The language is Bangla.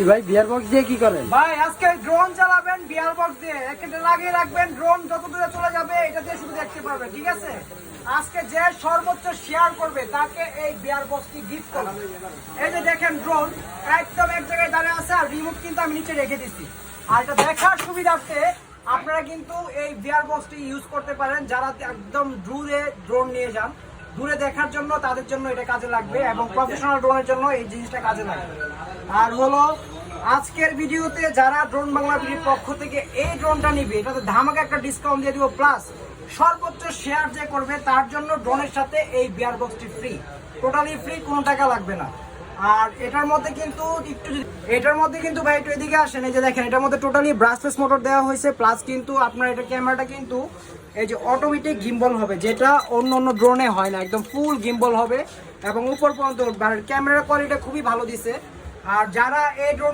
ভাই বিয়ার বক্স দিয়ে কি করেন? ভাই আজকে ড্রোন চালাবেন বিয়ার বক্স দিয়ে, এখানে লাগিয়ে রাখবেন, ড্রোন যত দূরে চলে যাবে এটা দিয়ে শুধু দেখতে পারবেন, ঠিক আছে? আজকে যে সর্বোচ্চ শেয়ার করবে তাকে এই বিয়ার বক্সটি গিফট করবে। এই যে দেখেন ড্রোন একদম এক জায়গায় দাঁড়িয়ে আছে, আর রিমোট কিন্তু আমি নিচে রেখে দিচ্ছি। আর এটা দেখার সুবিধার্থে আপনারা কিন্তু এই বিয়ার বক্সটি ইউজ করতে পারেন, যারা একদম দূরে ড্রোন নিয়ে যান, দূরে দেখার জন্য তাদের জন্য এটা কাজে লাগবে, এবং প্রফেশনাল ড্রোনের জন্য এই জিনিসটা কাজে লাগবে। আর হলো আজকের ভিডিওতে যারা ড্রোন বাংলা ভিডিওর পক্ষ থেকে এই ড্রোনটা নিবে, এটাতে ধামাকা একটা ডিসকাউন্ট দিয়ে দিব, প্লাস সর্বোচ্চ শেয়ার যে করবে তার জন্য ড্রোনের সাথে এই বিয়ার বক্সটি ফ্রি, টোটালি ফ্রি, কোনো টাকা লাগবে না। আর এটার মধ্যে কিন্তু ভাই একটু এদিকে আসেন, এই যে দেখেন এটার মধ্যে টোটালি ব্রাশলেস মোটর দেওয়া হয়েছে, প্লাস কিন্তু আপনার এটা ক্যামেরাটা কিন্তু এই যে অটোমেটিক গিম্বল হবে, যেটা অন্য অন্য ড্রোনে হয় না, একদম ফুল গিম্বল হবে এবং উপর পর্যন্ত উঠবে। আর ক্যামেরার কোয়ালিটি খুবই ভালো দিছে। আর যারা এই ড্রোন